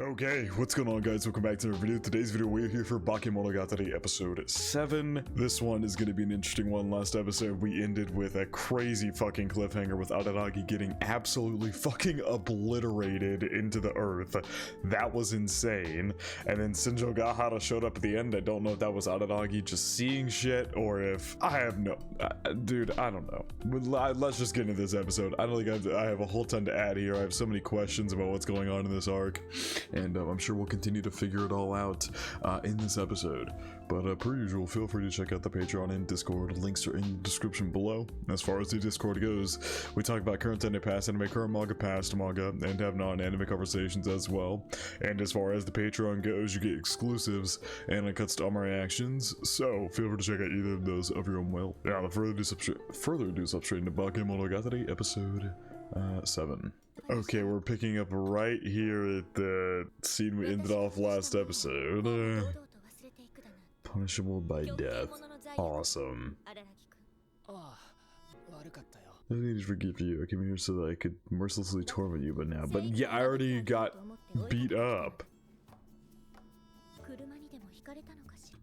Okay, what's going on, guys? Welcome back to our video. Today's video, we're here for Bakemonogatari episode 7. This one is going to be an interesting one. Last episode, we ended with a crazy fucking cliffhanger with Araragi getting absolutely fucking obliterated into the earth. That was insane. And then Shinjo Gahara showed up at the end. I don't know if that was Araragi just seeing shit or if... I have no... dude, I don't know. Let's just get into this episode. I don't think I have a whole ton to add here. I have so many questions about what's going on in this arc. And I'm sure we'll continue to figure it all out in this episode. But per usual, feel free to check out the Patreon and Discord. Links are in the description below. As far as the Discord goes, we talk about current anime, past anime, current manga, past manga, and have non-anime conversations as well. And as far as the Patreon goes, you get exclusives and uncuts to all my reactions. So feel free to check out either of those of your own will. Now, without further ado, substraight into Bakemonogatari episode 7. Okay, we're picking up right here at the scene we ended off last episode. Punishable by death. Awesome. I need to forgive you. I came here so that I could mercilessly torment you, but yeah, I already got beat up.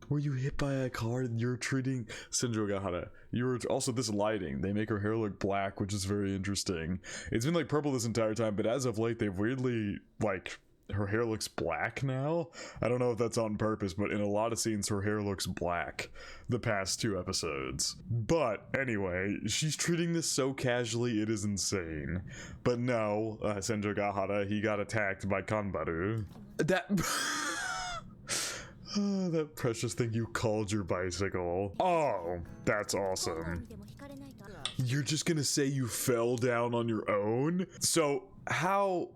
Were you hit by a car? You're treating Shinjo Gahara. You're also this lighting. They make her hair look black, which is very interesting. It's been like purple this entire time, but as of late, they've weirdly like her hair looks black now. I don't know if that's on purpose, but in a lot of scenes, her hair looks black the past 2 episodes. But anyway, she's treating this so casually, it is insane. But no, Shinjo Gahara, he got attacked by KANBARU. That precious thing you called your bicycle. Oh, that's awesome. You're just gonna say you fell down on your own? So, how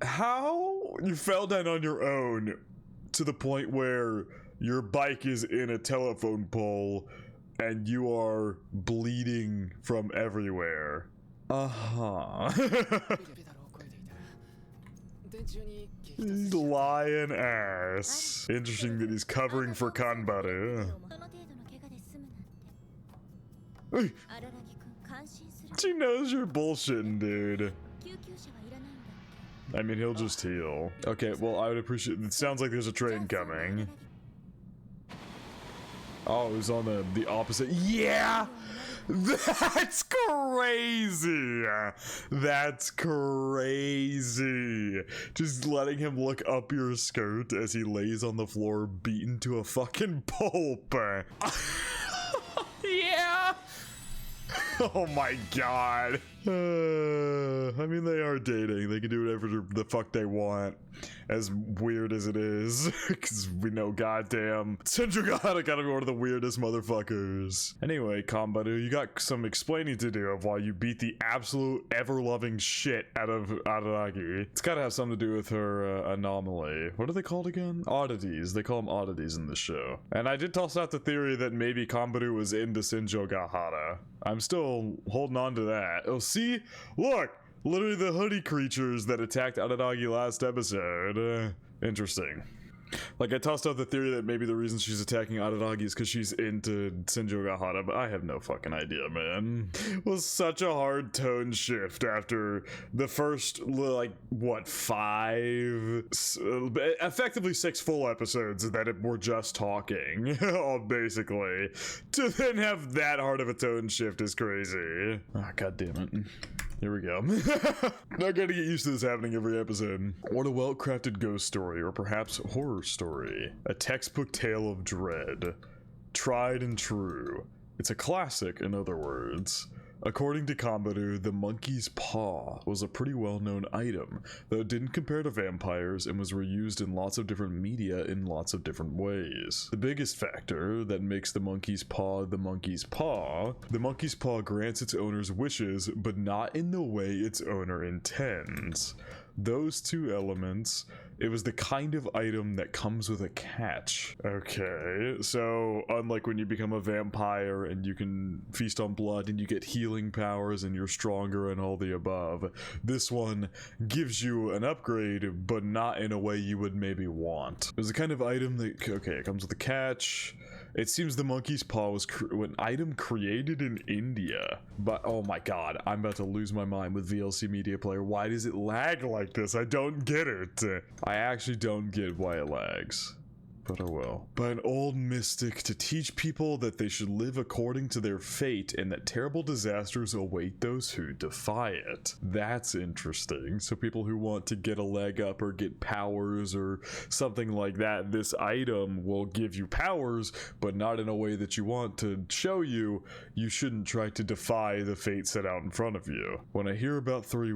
you fell down on your own to the point where your bike is in a telephone pole and you are bleeding from everywhere? Lion ass. Interesting that he's covering for KANBARU. She knows you're bullshitting, dude. I mean, he'll just heal. Okay, well, I would appreciate... It sounds like there's a train coming. Oh, it was on the opposite... Yeah! That's crazy! That's crazy! Just letting him look up your skirt as he lays on the floor beaten to a fucking pulp. Yeah! Oh my god. I mean, they are dating. They can do whatever the fuck they want. As weird as it is. Because we know goddamn Shinjo Gahara gotta be one of the weirdest motherfuckers. Anyway, KANBARU, you got some explaining to do of why you beat the absolute ever-loving shit out of Araragi. It's gotta have something to do with her anomaly. What are they called again? Oddities. They call them oddities in the show. And I did toss out the theory that maybe KANBARU was into Shinjo Gahara. I'm still holding on to that. Oh, see? Look! Literally the hoodie creatures that attacked Araragi last episode. Interesting. Like, I tossed out the theory that maybe the reason she's attacking Araragi is because she's into Shinjo Gahara, but I have no fucking idea, man. It was such a hard tone shift after the first, like, what, 5? Effectively 6 full episodes that were just talking, basically. To then have that hard of a tone shift is crazy. Oh, god damn it. Here we go. Not gonna get used to this happening every episode. What a well-crafted ghost story, or perhaps horror story. A textbook tale of dread. Tried and true. It's a classic, in other words. According to KANBARU, the monkey's paw was a pretty well-known item, though it didn't compare to vampires and was reused in lots of different media in lots of different ways. The biggest factor that makes the monkey's paw grants its owner's wishes, but not in the way its owner intends. those two elements. It was the kind of item that comes with a catch. Okay, so unlike when you become a vampire and you can feast on blood and you get healing powers and you're stronger and all the above, this one gives you an upgrade, but not in a way you would maybe want. It was the kind of item that, okay, it comes with a catch. It seems the monkey's paw was an item created in India. But oh my god, I'm about to lose my mind with VLC Media Player. Why does it lag like this? I don't get it. I actually don't get why it lags. But oh well. By an old mystic to teach people that they should live according to their fate and that terrible disasters await those who defy it. That's interesting. So people who want to get a leg up or get powers or something like that, this item will give you powers, but not in a way that you want to show you. You shouldn't try to defy the fate set out in front of you. When I hear about three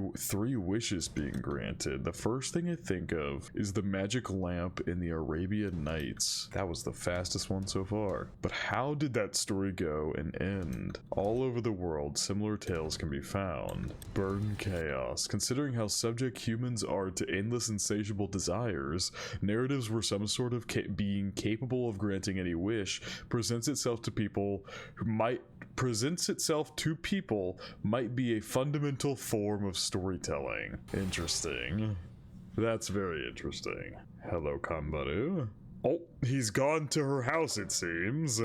wishes being granted, the first thing I think of is the magic lamp in the Arabian Nights. That was the fastest one so far. But how did that story go and end? All over the world, similar tales can be found. Burn chaos. Considering how subject humans are to endless insatiable desires, narratives where some sort of being capable of granting any wish presents itself to people might be a fundamental form of storytelling. Interesting. That's very interesting. Hello, KANBARU. Oh, he's gone to her house, it seems.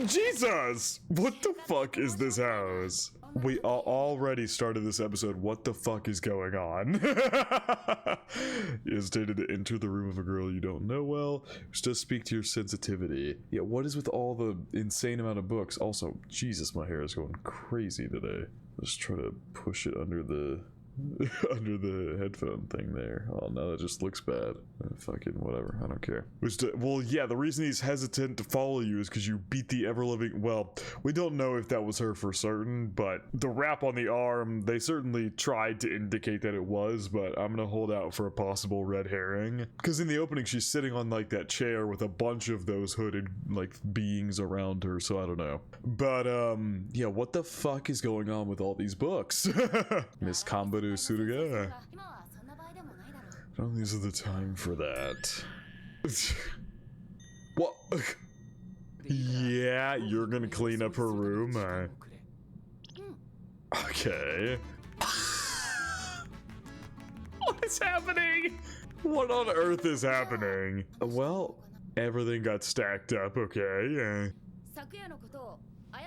Jesus! What the fuck is this house? We already started this episode. What the fuck is going on? Is dated to enter the room of a girl you don't know well. Just speak to your sensitivity. Yeah, what is with all the insane amount of books? Also, Jesus, my hair is going crazy today. Let's try to push it under the under the headphone thing there. Oh no, that just looks bad. Fucking whatever, I don't care. Well, yeah, the reason he's hesitant to follow you is because you beat the ever-living... Well, we don't know if that was her for certain, but the wrap on the arm, they certainly tried to indicate that it was, but I'm gonna hold out for a possible red herring. Because in the opening, she's sitting on like that chair with a bunch of those hooded like beings around her, so I don't know. But yeah, what the fuck is going on with all these books? Miss KANBARU Suruga. I don't think this is the time for that. What? Yeah, you're gonna clean up her room. Okay. What is happening? What on earth is happening? Well, everything got stacked up, okay.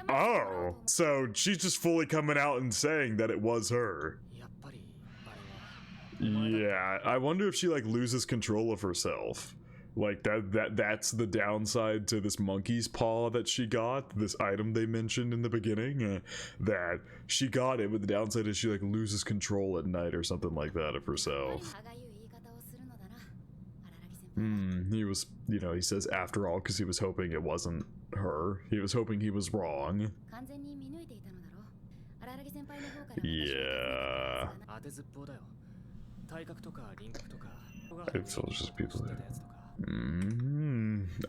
Oh, so she's just fully coming out and saying that it was her. Yeah, I wonder if she like loses control of herself. Like that's the downside to this monkey's paw that she got, this item they mentioned in the beginning, that she got it, but the downside is she like loses control at night or something like that of herself. He was, you know, he says after all because he was hoping it wasn't her. He was hoping he was wrong. Yeah. It filters just people there.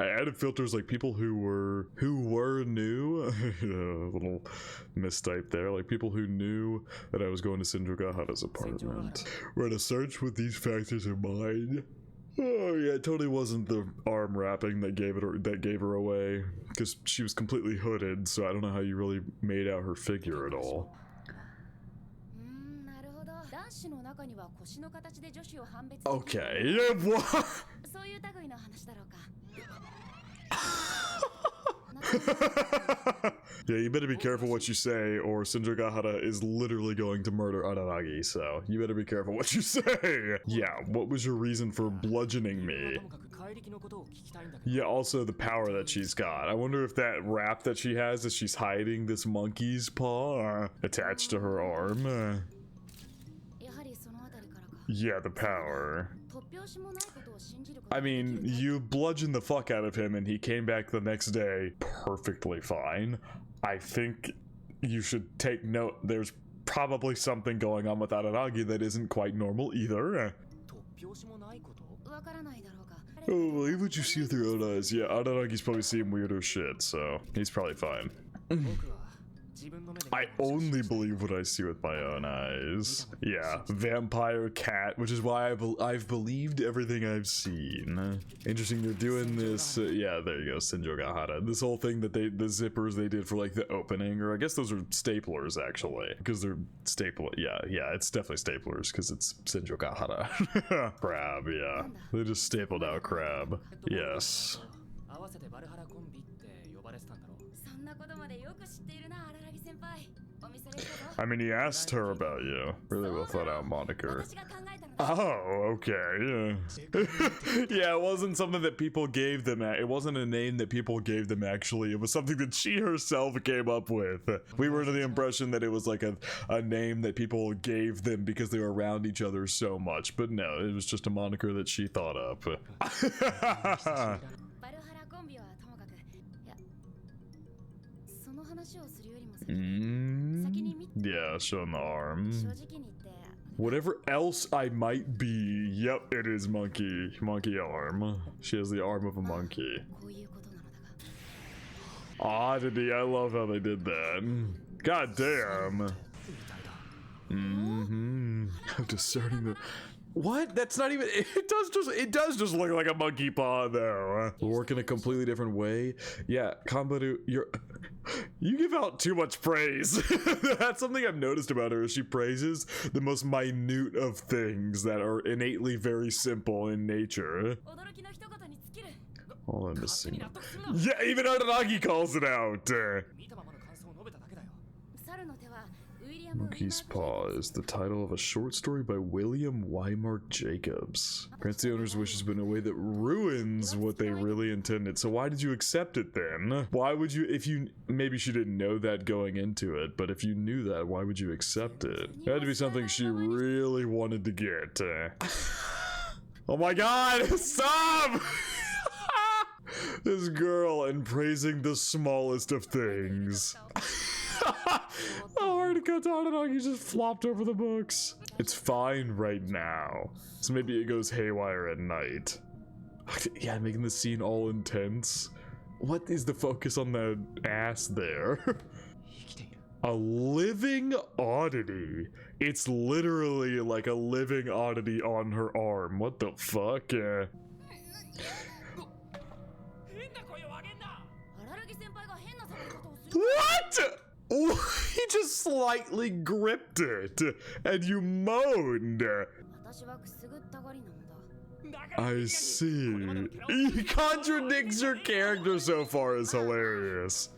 I added filters like people who were new. A little mistype there. Like people who knew that I was going to Sindrugahara's apartment. We're gonna search with these factors in mind. Oh yeah, it totally wasn't the arm wrapping that gave her away, because she was completely hooded. So I don't know how you really made out her figure at all. Okay, what? Yeah, you better be careful what you say, or Sindrugahara is literally going to murder Araragi, so you better be careful what you say. Yeah, what was your reason for bludgeoning me? Yeah, also the power that she's got. I wonder if that wrap that she has is she's hiding this monkey's paw attached to her arm. Yeah, the power. I mean, you bludgeoned the fuck out of him and he came back the next day perfectly fine. I think you should take note. There's probably something going on with Araragi that isn't quite normal either. Oh, believe what you see with your own eyes. Yeah, Araragi's probably seeing weirder shit, so he's probably fine. I only believe what I see with my own eyes. Yeah, vampire cat, which is why I've believed everything I've seen. Interesting, they're doing this. Yeah, there you go, Senjogahara. This whole thing that the zippers they did for like the opening, or I guess those are staplers actually, because they're staple. Yeah, it's definitely staplers because it's Senjogahara. Crab, yeah. They just stapled out crab. Yes. I mean, he asked her about you. Really well thought out moniker. Oh, okay. Yeah, it wasn't something that people gave them. It wasn't a name that people gave them, actually. It was something that she herself came up with. We were under the impression that it was like a name that people gave them because they were around each other so much. But no, it was just a moniker that she thought up. Yeah, showing the arm. Whatever else I might be, yep, it is monkey. Monkey arm. She has the arm of a monkey. Oddity, I love how they did that. God damn. Discerning the... What? That's not even... It does just look like a monkey paw, though. Work in a completely different way. Yeah, KANBARU, you give out too much praise. That's something I've noticed about her. She praises the most minute of things that are innately very simple in nature. All I'm missing. Yeah, even Aranagi calls it out. Monkey's Paw is the title of a short story by William Wymark Jacobs. Grants the owner's wishes but in a way that ruins what they really intended. So why did you accept it then? Why would you, if you, maybe she didn't know that going into it, but if you knew that, why would you accept it? It had to be something she really wanted to get. Oh my god, stop! This girl and praising the smallest of things. The hard katana just flopped over the books. It's fine right now, so maybe it goes haywire at night. Yeah, making the scene all intense. What is the focus on the ass there? A living oddity. It's literally like a living oddity on her arm. What the fuck? What? He just slightly gripped it, and you moaned. I see. He contradicts your character so far is hilarious.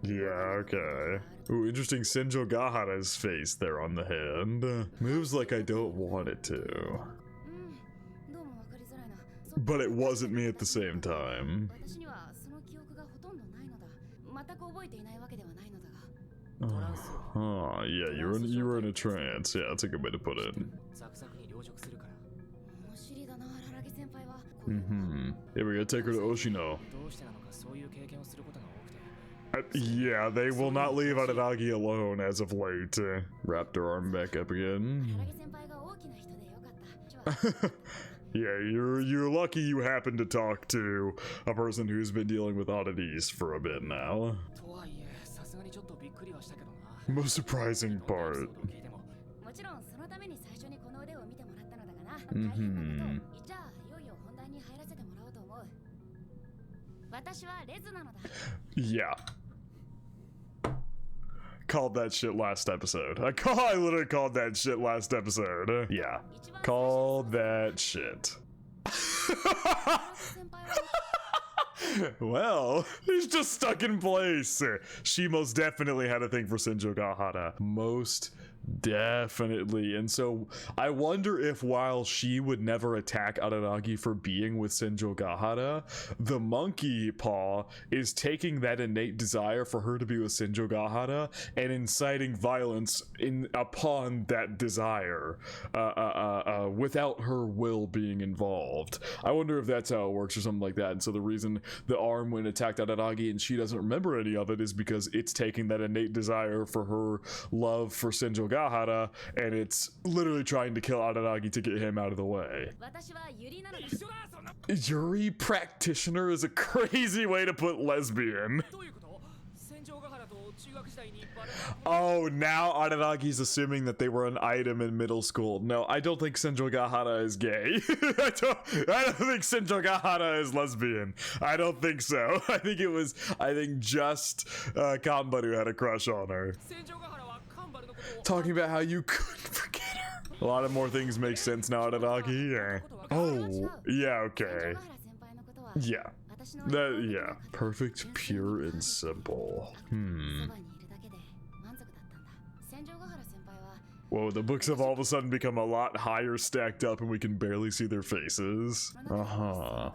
Yeah, okay. Ooh, interesting Senjogahara's face there on the hand. Moves like I don't want it to. But it wasn't me at the same time. Oh, yeah, you were in a trance. Yeah, that's a good way to put it. Here we go, take her to Oshino. Yeah, they will not leave Aranagi alone as of late. Wrapped her arm back up again. Yeah, you're lucky you happened to talk to a person who's been dealing with oddities for a bit now. Most surprising part. Yeah. Called that shit last episode. I literally called that shit last episode. Yeah. Called that shit. Well, he's just stuck in place. She most definitely had a thing for Senjogahara. Most definitely. And so I wonder if while she would never attack Aranagi for being with Senjogahara, the monkey paw is taking that innate desire for her to be with Senjogahara and inciting violence upon that desire without her will being involved. I wonder if that's how it works or something like that. And so the reason the arm when attacked Aranagi and she doesn't remember any of it is because it's taking that innate desire for her love for Senjogahara and it's literally trying to kill Aranagi to get him out of the way. Yuri practitioner is a crazy way to put lesbian. Oh, now Araragi's assuming that they were an item in middle school. No, I don't think Senjo Gahara is gay. I don't think Senjo Gahara is lesbian. I don't think so. I think just Kanbaru had a crush on her. Talking about how you couldn't forget her. A lot of more things make sense now, Araragi. Yeah. Oh, yeah, okay. Yeah. Yeah. Perfect, pure, and simple. Whoa, the books have all of a sudden become a lot higher stacked up and we can barely see their faces. Uh-huh.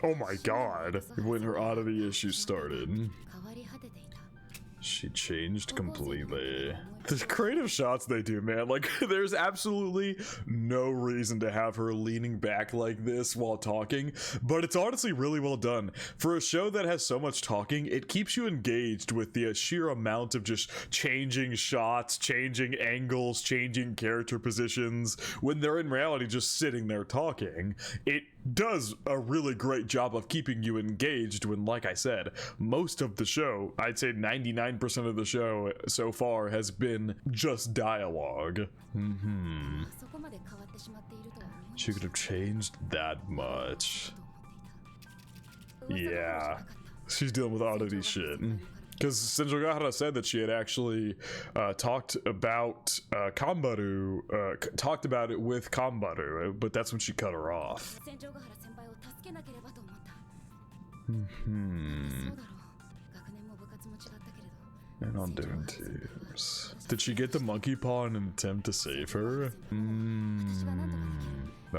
Oh my god. When her oddity issue started, she changed completely. The creative shots they do, man, like there's absolutely no reason to have her leaning back like this while talking, but it's honestly really well done. For a show that has so much talking, it keeps you engaged with the sheer amount of just changing shots, changing angles, changing character positions, when they're in reality just sitting there talking. It does a really great job of keeping you engaged when, like I said, most of the show, I'd say 99% of the show so far has been just dialogue. She could have changed that much. Yeah, she's dealing with oddity shit. Because Senjo Gahara said that she had actually talked about KANBARU, talked about it with KANBARU, but that's when she cut her off. And on different teams. Did she get the monkey paw in an attempt to save her? No,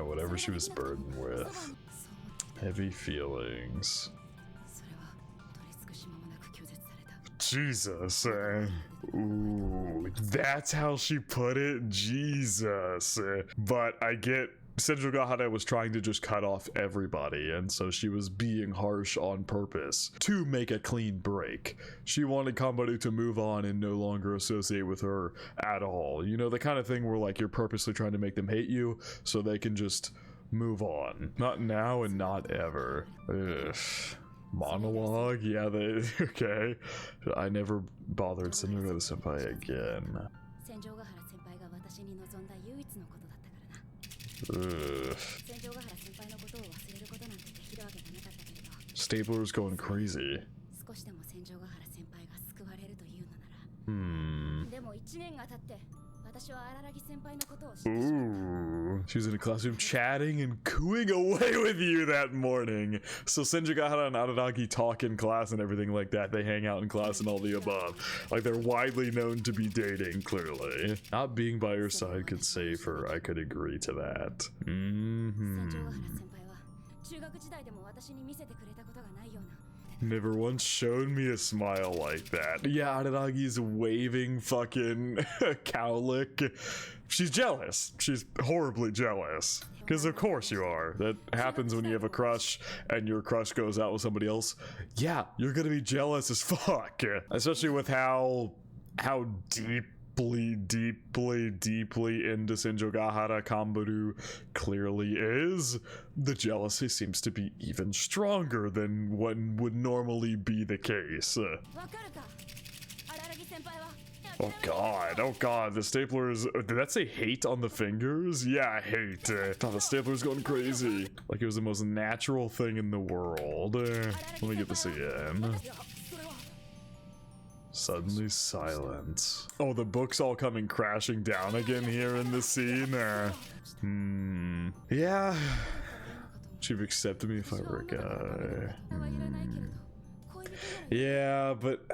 whatever she was burdened with. Heavy feelings. Jesus. Ooh, that's how she put it? Jesus. But I get Senjo Gahara was trying to just cut off everybody, and so she was being harsh on purpose to make a clean break. She wanted KANBARU to move on and no longer associate with her at all. You know, the kind of thing where like you're purposely trying to make them hate you so they can just move on. Not now and not ever. Ugh. Monologue? Yeah, they... Okay. I never bothered Senjo Gahara senpai again. Ugh. Stapler's going crazy. Ooh, she was in a classroom chatting and cooing away with you that morning. So Senjo Gahara and Araragi talk in class and everything like that. They hang out in class and all the above. Like, they're widely known to be dating, clearly. Not being by her side could save her. I could agree to that. Never once showed me a smile like that. Yeah, Araragi's waving fucking cowlick. She's jealous. She's horribly jealous. Because of course you are. That happens when you have a crush and your crush goes out with somebody else. Yeah, you're gonna be jealous as fuck. Especially with how deeply into Senjo Gahara KANBARU clearly is. The jealousy seems to be even stronger than what would normally be the case. Oh god, the stapler's... Did that say hate on the fingers? Yeah, hate. Oh, the stapler's going crazy. Like it was the most natural thing in the world. Let me get this again. Suddenly silence. Oh, the book's all coming crashing down again here in the scene. Yeah. She'd accepted me if I were a guy. Yeah, but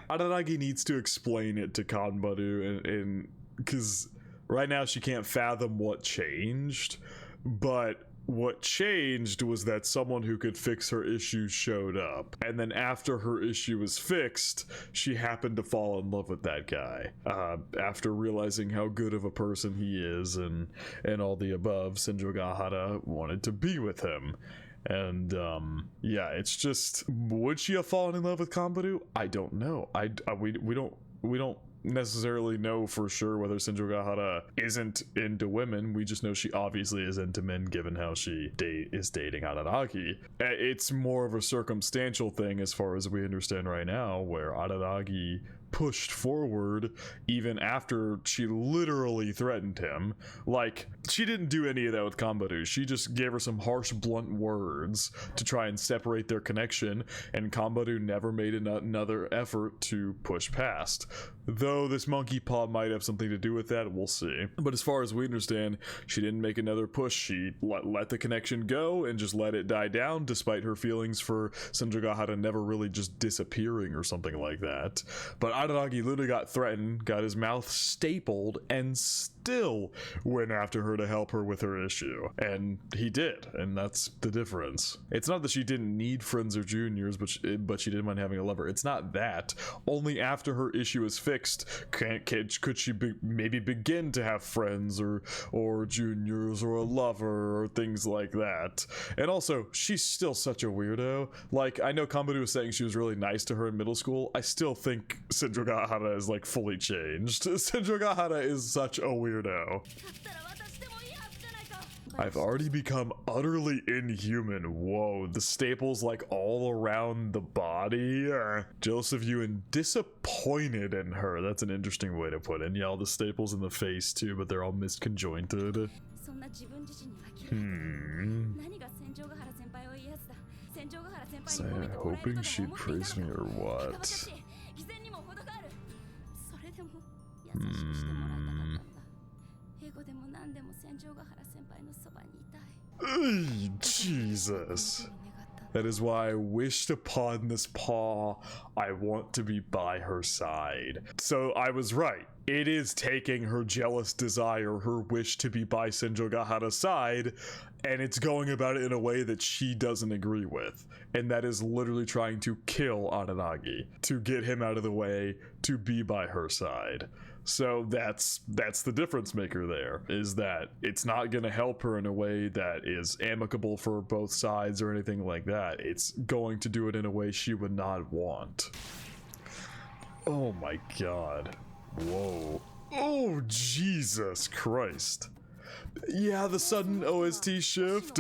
Araragi needs to explain it to KANBARU, and because right now she can't fathom what changed, but what changed was that someone who could fix her issue showed up. And then after her issue was fixed, she happened to fall in love with that guy. After realizing how good of a person he is and all the above, Senjo Gahara wanted to be with him. And yeah, it's just, would she have fallen in love with KANBARU? I don't know. We don't necessarily know for sure whether Senjogahara isn't into women. We just know she obviously is into men given how she is dating Araragi. It's more of a circumstantial thing as far as we understand right now, where Araragi pushed forward even after she literally threatened him. Like, she didn't do any of that with KANBARU. She just gave her some harsh, blunt words to try and separate their connection, and KANBARU never made another effort to push past. Though this monkey paw might have something to do with that, we'll see. But as far as we understand, she didn't make another push. She let the connection go and just let it die down, despite her feelings for Senjogahara never really just disappearing or something like that. But Araragi literally got threatened, got his mouth stapled, and still went after her to help her with her issue. And he did, and that's the difference. It's not that she didn't need friends or juniors, but she didn't mind having a lover. It's not that. Only after her issue is fixed could she maybe begin to have friends or juniors or a lover or things like that. And also, she's still such a weirdo. Like, I know KANBARU was saying she was really nice to her in middle school. I still think Senjogahara is like fully changed. Senjogahara is such a weirdo. I've already become utterly inhuman. Whoa, the staples like all around the body. Jealous of you and disappointed in her. That's an interesting way to put it. And yeah, all the staples in the face too, but they're all misconjointed. So I'm hoping she praised me or what? Jesus. That is why I wished upon this paw. I want to be by her side. So I was right. It is taking her jealous desire, her wish to be by Senjogahara's side, and it's going about it in a way that she doesn't agree with. And that is literally trying to kill Araragi, to get him out of the way, to be by her side. So that's the difference maker there, is that it's not going to help her in a way that is amicable for both sides or anything like that. It's going to do it in a way she would not want. Oh my god. Whoa. Oh, Jesus Christ. Yeah, the sudden OST shift.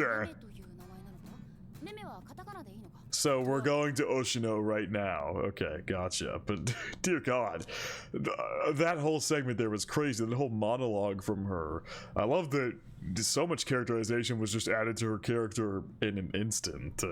So we're going to Oshino right now. Okay, gotcha. But dear God, that whole segment there was crazy. The whole monologue from her. I love that so much characterization was just added to her character in an instant.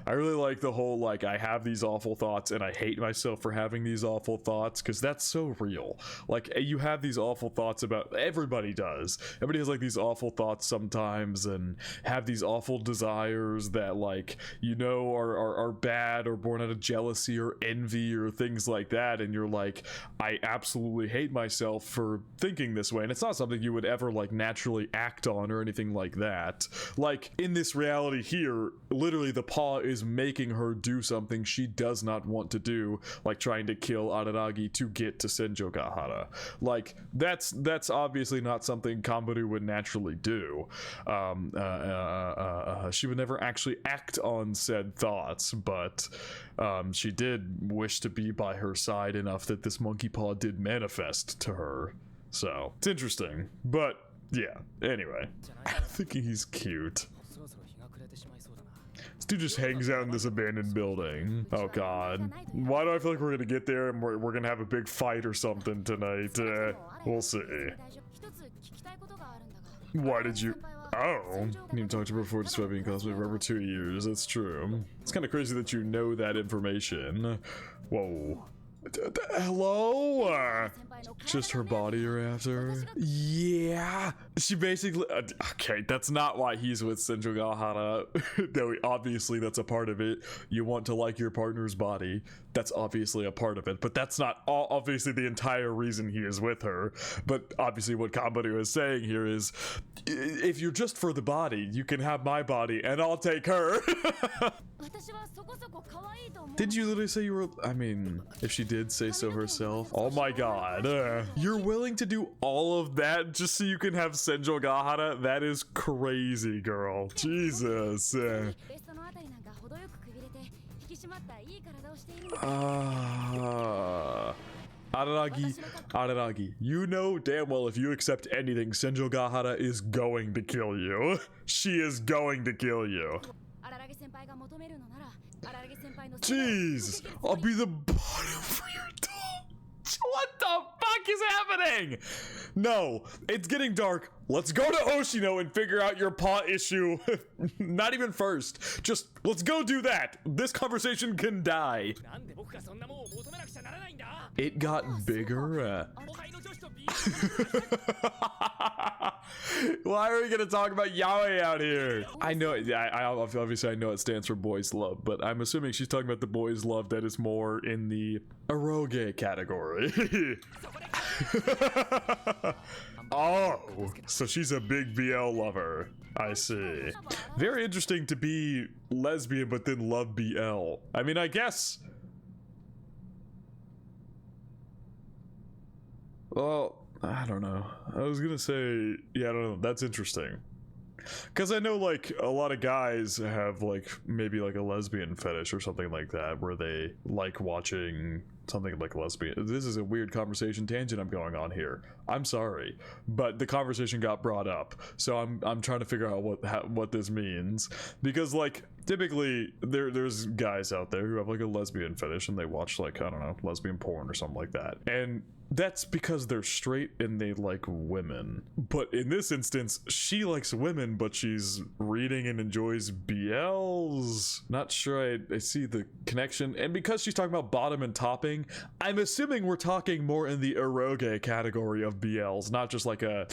I really like the whole, like, I have these awful thoughts and I hate myself for having these awful thoughts, because that's so real. Like, you have these awful thoughts about, everybody does. Everybody has like these awful thoughts sometimes and have these awful desires that, like, you know, are bad or born out of jealousy or envy or things like that, and you're like, I absolutely hate myself for thinking this way. And it's not something you would ever like naturally act on or anything like that. Like, in this reality here, literally the paw is making her do something she does not want to do, like trying to kill Araragi to get to Senjogahara. Like, that's obviously not something KANBARU would naturally do. She would never actually act on said thoughts, but she did wish to be by her side enough that this monkey paw did manifest to her. So it's interesting, but yeah, anyway, I'm thinking he's cute. This dude just hangs out in this abandoned building. Oh god. Why do I feel like we're gonna get there and we're gonna have a big fight or something tonight? We'll see. Why did you... Oh, I didn't talk to her before describing cosplay for over 2 years. That's true. It's kind of crazy that you know that information. Whoa. Hello? Just her body you're after? Yeah. She basically... okay, that's not why he's with Senjogahara. Though obviously that's a part of it. You want to like your partner's body. That's obviously a part of it. But that's not obviously the entire reason he is with her. But obviously what KANBARU is saying here is, if you're just for the body, you can have my body and I'll take her. Did you literally say you were... I mean, if she did say so herself. Oh my god. You're willing to do all of that just so you can have Senjogahara? That is crazy, girl. Jesus. Araragi, you know damn well if you accept anything, Senjo Gahara is going to kill you. She is going to kill you. Jeez, I'll be the bottom for your top. What the fuck is happening? No, it's getting dark. Let's go to Oshino and figure out your paw issue. Not even first. Just let's go do that. This conversation can die. It got bigger. Why are we gonna talk about yaoi out here? I know. I obviously I know it stands for boys love, but I'm assuming she's talking about the boys love that is more in the eroge category. Oh, so she's a big BL lover. I see. Very interesting to be lesbian but then love BL. I mean, I guess. Well, I don't know. I was gonna say, yeah, I don't know. That's interesting. Because I know, like, a lot of guys have, like, maybe, like, a lesbian fetish or something like that, where they like watching something like lesbian. This is a weird conversation tangent I'm going on here. I'm sorry, but the conversation got brought up, so I'm trying to figure out what this means. Because, like, typically, there's guys out there who have, like, a lesbian fetish, and they watch, like, I don't know, lesbian porn or something like that. And that's because they're straight and they like women. But in this instance, she likes women, but she's reading and enjoys BLs. Not sure I see the connection. And because she's talking about bottom and topping, I'm assuming we're talking more in the eroge category of BLs, not just like a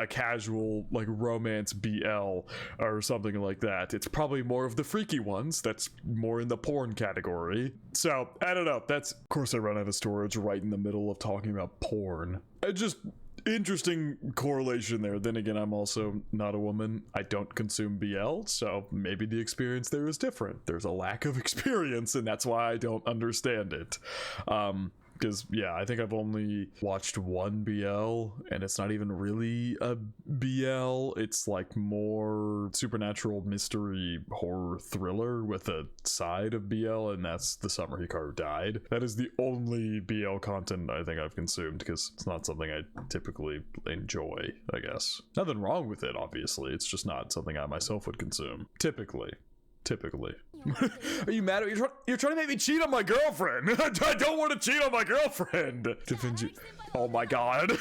casual like romance BL or something like that. It's probably more of the freaky ones. That's more in the porn category. So I don't know. That's, of course, I run out of storage right in the middle of talking about porn. Just interesting correlation there. Then again, I'm also not a woman. I don't consume BL, so maybe the experience there is different. There's a lack of experience, and that's why I don't understand it. Because, yeah, I think I've only watched one BL, and it's not even really a BL. It's like more supernatural mystery horror thriller with a side of BL, and that's The Summer Hikaru Died. That is the only BL content I think I've consumed, because it's not something I typically enjoy, I guess. Nothing wrong with it, obviously. It's just not something I myself would consume. Typically. Are you mad at me? You're trying to make me cheat on my girlfriend. I don't want to cheat on my girlfriend. Oh my god.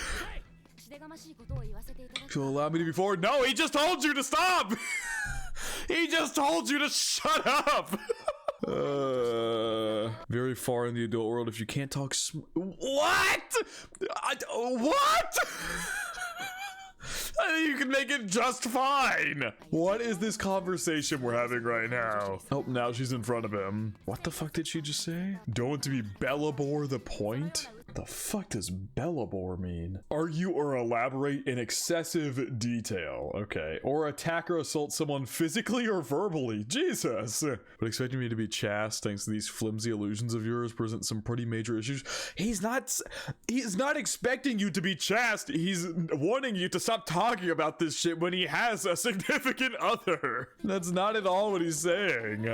You'll allow me to be forward? No, he just told you to stop. He just told you to shut up. Very far in the adult world if you can't talk what? What? I think you can make it just fine. What is this conversation we're having right now? Oh, now she's in front of him. What the fuck did she just say? Don't want to be Bellabore the point? The fuck does Bellabore mean? Argue or elaborate in excessive detail. Okay. Or attack or assault someone physically or verbally. Jesus. But expecting me to be chaste thanks to these flimsy illusions of yours present some pretty major issues. He's not expecting you to be chaste. He's wanting you to stop talking about this shit when he has a significant other. That's not at all what he's saying.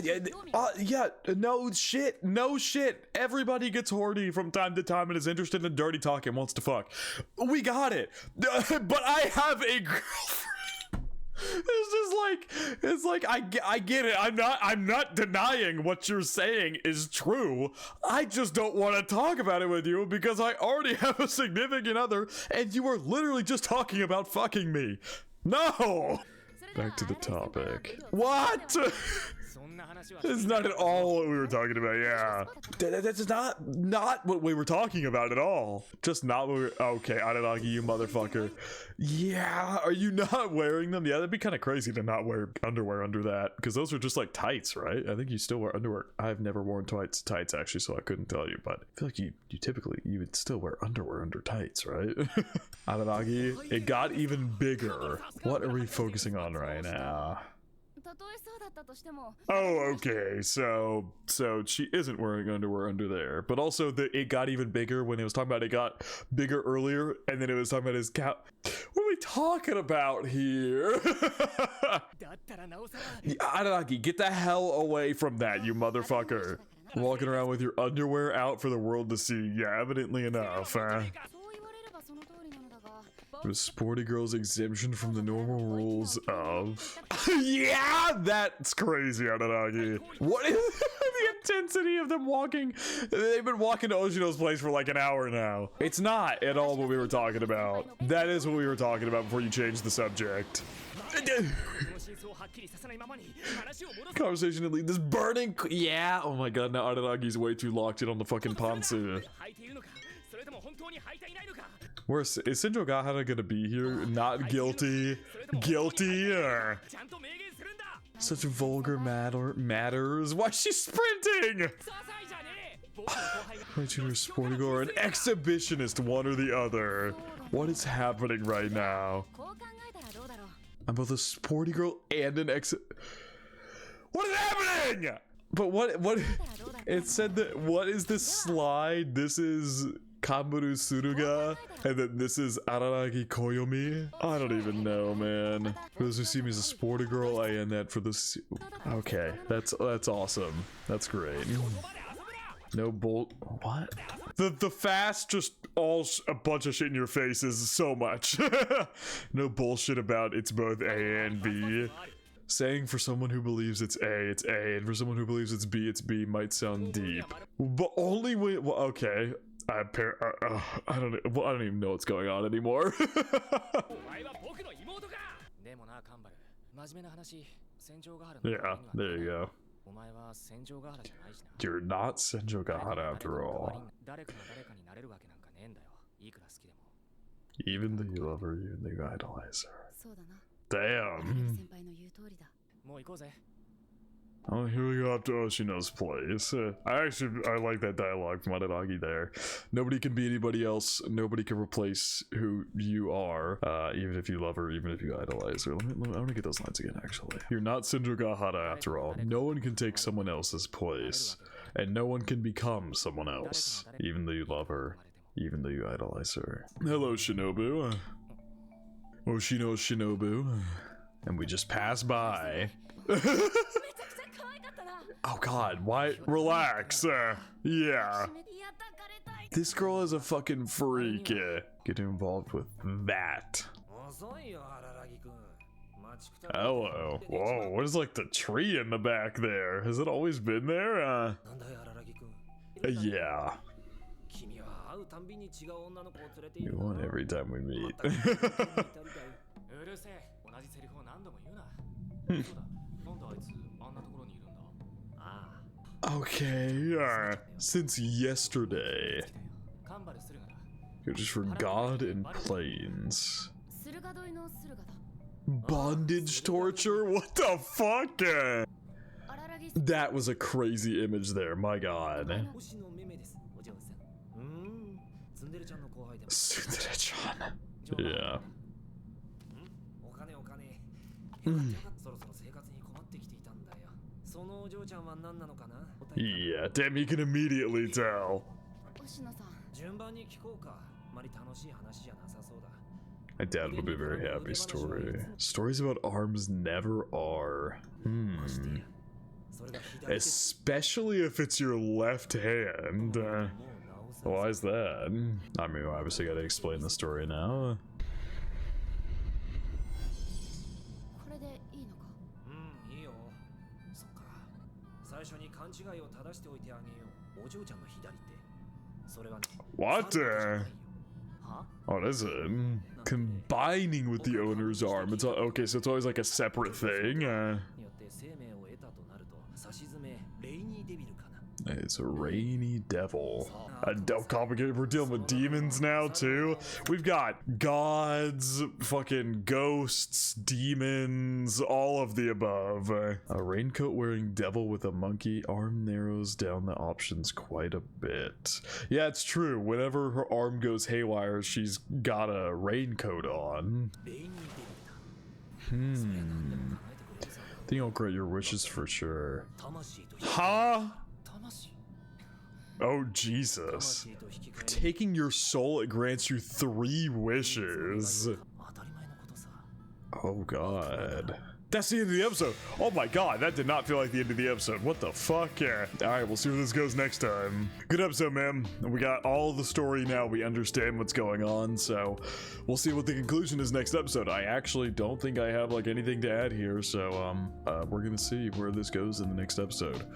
Yeah, no shit. Everybody gets horny from time to time and is interested in dirty talk and wants to fuck. We got it. But I have a girlfriend. It's like I get it. I'm not denying what you're saying is true. I just don't want to talk about it with you because I already have a significant other and you are literally just talking about fucking me. No. Back to the topic. What? It's not at all what we were talking about, yeah. That's not what we were talking about at all. Just not what we were... Okay, Araragi, you motherfucker. Yeah, are you not wearing them? Yeah, that'd be kind of crazy to not wear underwear under that, because those are just like tights, right? I think you still wear underwear. I've never worn tights actually, so I couldn't tell you, but I feel like you would still wear underwear under tights, right? Araragi, it got even bigger. What are we focusing on right now? Oh, okay, so she isn't wearing underwear under there, but also it got even bigger when it was talking about it got bigger earlier, and then it was talking about his cow. What are we talking about here? Araragi, get the hell away from that, you motherfucker. Walking around with your underwear out for the world to see. Yeah, evidently enough. The sporty girl's exemption from the normal rules of... Yeah, that's crazy, Aranagi. What is the intensity of them walking? They've been walking to Oshino's place for like an hour now. It's not at all what we were talking about. That is what we were talking about before you changed the subject. Conversation to lead this burning... Yeah, oh my god, now Araragi's way too locked in on the fucking pantsu. Is Senjo Gahara gonna be here? Not guilty? Guilty? Or... Such vulgar matters. Why is she sprinting? My junior sporty girl or an exhibitionist, one or the other. What is happening right now? I'm both a sporty girl and an What is happening? But what? It said that, what is this slide? This is KANBARU Suruga, and then this is Araragi Koyomi? I don't even know, man. For those who see me as a sporty girl, I end that for this. Okay, that's awesome. That's great. No bolt. What? The fast, just all a bunch of shit in your face is so much. No bullshit about it's both A and B. Saying for someone who believes it's A, and for someone who believes it's B might sound deep. But only when, well, okay. I don't even know what's going on anymore. Yeah, there you go. You're not Senjo Gahara after all. Even though you love her, even though you idolize her. Damn. Oh, here we go up to Oshino's place. I like that dialogue from Araragi there. Nobody can be anybody else. Nobody can replace who you are, even if you love her, even if you idolize her. I want to get those lines again, actually. You're not Senjo Gahara after all. No one can take someone else's place, and no one can become someone else, even though you love her, even though you idolize her. Hello, Shinobu. Oshino Shinobu. And we just passed by. Oh god, why? Relax. Yeah. This girl is a fucking freak. Get involved with that. Hello. Whoa, what is like the tree in the back there? Has it always been there? Yeah. You want every time we meet. Okay, since yesterday. You're just for God and planes. Bondage torture? What the fuck? That was a crazy image there, my god. Tsundere-chan. Yeah. Yeah, damn, you can immediately tell. I doubt it'll be a very happy story. Stories about arms never are. Especially if it's your left hand. Why is that? I mean, obviously gotta explain the story now. What? What is it? Combining with the owner's arm. It's okay, so it's always like a separate thing. It's a rainy devil. Complicated. We're dealing with demons now too. We've got gods, fucking ghosts, demons, all of the above. A raincoat wearing devil with a monkey arm narrows down the options quite a bit. Yeah, it's true. Whenever her arm goes haywire, she's got a raincoat on. I think I'll grant your wishes for sure. Huh? Oh, Jesus. For taking your soul, it grants you 3 wishes. Oh, God. That's the end of the episode. Oh my god, that did not feel like the end of the episode. What the fuck? Yeah. Alright, we'll see where this goes next time. Good episode, man. We got all the story now. We understand what's going on, so we'll see what the conclusion is next episode. I actually don't think I have like anything to add here, so we're gonna see where this goes in the next episode.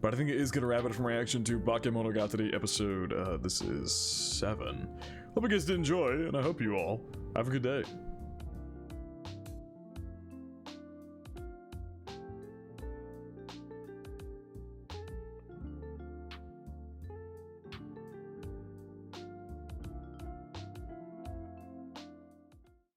But I think it is gonna wrap it up from reaction to Bakemonogatari episode, this is 7. Hope you guys did enjoy, and I hope you all have a good day.